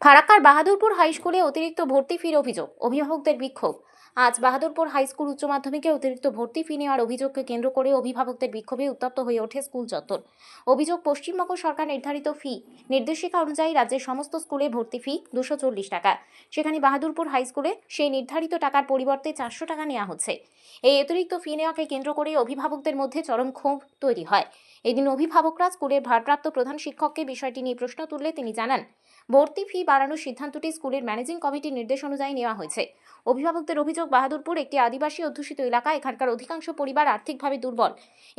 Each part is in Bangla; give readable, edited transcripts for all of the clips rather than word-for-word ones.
ফারাক্কার বাহাদুরপুর হাই স্কুলে অতিরিক্ত ভর্তি ফির অভিযোগ, অভিভাবকদের বিক্ষোভ। আজ বাহাদুরপুর হাই স্কুল উচ্চ মাধ্যমিকে অতিরিক্ত ভর্তি ফি নেওয়ার অভিযোগকে কেন্দ্র করে অভিভাবকদের বিক্ষোভে উত্তপ্ত হয়ে ওঠে স্কুল চত্বর। অভিযোগ, পশ্চিমবঙ্গ সরকার নির্ধারিত ফি নির্দেশিকা অনুযায়ী রাজ্যের সমস্ত স্কুলে ভর্তি ফি 240 টাকা। সেখানে বাহাদুরপুর হাই স্কুলে সেই নির্ধারিত টাকার পরিবর্তে 400 টাকা নেওয়া হচ্ছে। এই অতিরিক্ত ফি নেওয়াকে কেন্দ্র করে অভিভাবকদের মধ্যে চরম ক্ষোভ তৈরি হয়। এদিন অভিভাবকরা স্কুলের ভারপ্রাপ্ত প্রধান শিক্ষককে বিষয়টি নিয়ে প্রশ্ন তুললে তিনি জানান, ভর্তি ফি বাড়ানোর সিদ্ধান্তটি স্কুলের ম্যানেজিং কমিটির নির্দেশ অনুযায়ী নেওয়া হয়েছে। অভিভাবকদের অভিযোগ, বাহাদুরপুর একটি আদিবাসী অধ্যুষিত এলাকা, এখানকার অধিকাংশ পরিবার আর্থিকভাবে দুর্বল।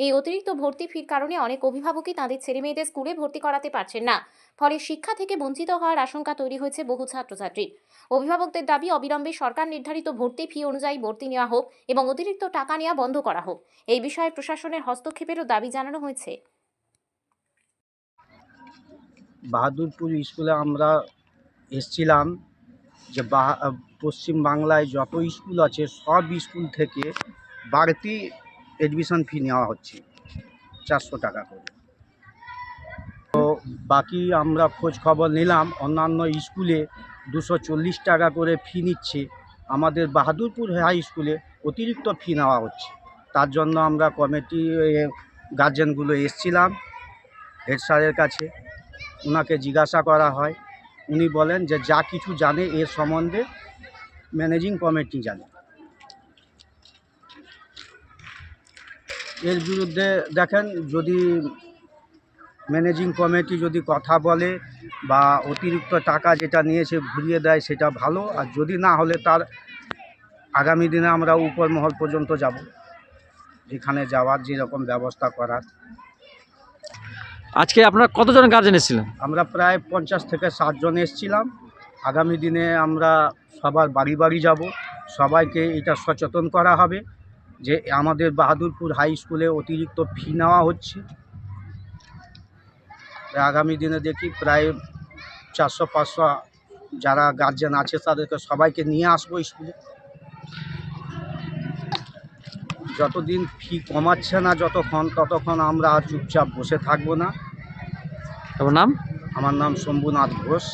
এই অতিরিক্ত ভর্তি ফির কারণে অনেক অভিভাবকই তাদের ছেলেমেয়েদের স্কুলে ভর্তি করাতে পারছেন না। ফলে শিক্ষা থেকে বঞ্চিত হওয়ার আশঙ্কা তৈরি হয়েছে বহু ছাত্রছাত্রীর। অভিভাবকদের দাবি, অবিলম্বে সরকার নির্ধারিত ভর্তি ফি অনুযায়ী ভর্তি নেওয়া হোক এবং অতিরিক্ত টাকা নেওয়া বন্ধ করা হোক। এই বিষয়ে প্রশাসনের হস্তক্ষেপেরও দাবি জানানো হয়েছে। বাহাদুরপুর স্কুলে আমরা এসছিলাম যে পশ্চিম বাংলায় যত স্কুল আছে সব স্কুল থেকে বাড়তি এডমিশন ফি নেওয়া হচ্ছে 400 টাকা করে। তো বাকি আমরা খোঁজ খবর নিলাম, অন্যান্য স্কুলে 240 টাকা করে ফি নিচ্ছে, আমাদের বাহাদুরপুর হাই স্কুলে অতিরিক্ত ফি নেওয়া হচ্ছে। তার জন্য আমরা কমিটি গার্জেনগুলো এসছিলাম হেড স্যারের কাছে, ওনাকে জিজ্ঞাসা করা হয়। উনি বলেন যে যা কিছু জানে এর সম্বন্ধে ম্যানেজিং কমিটি জানে। এর বিরুদ্ধে দেখেন, যদি ম্যানেজিং কমিটি যদি কথা বলে বা অতিরিক্ত টাকা যেটা নিয়েছে ঘুরিয়ে দেয় সেটা ভালো, আর যদি না হলে তার আগামী দিনে আমরা উপর মহল পর্যন্ত যাব, যেখানে যাওয়ার যেরকম ব্যবস্থা করার। আজকে আপনারা কতজন গার্জেন এসেছিলেন? আমরা প্রায় 50 থেকে 60 জন এসেছিলাম। আগামী দিনে আমরা সবার বাড়ি বাড়ি যাব, সবাইকে এটা সচেতন করা হবে যে আমাদের বাহাদুরপুর হাই স্কুলে অতিরিক্ত ফি নেওয়া হচ্ছে। আগামী দিনে দেখি প্রায় 400-500 যারা গার্জেন আছে তাদেরকে সবাইকে নিয়ে আসবো স্কুলে। যতদিন ফি কমাচ্ছে না ততক্ষণ আমরা চুপচাপ বসে থাকবো না। আপনার নাম? আমার নাম শম্ভুনাথ ঘোষ।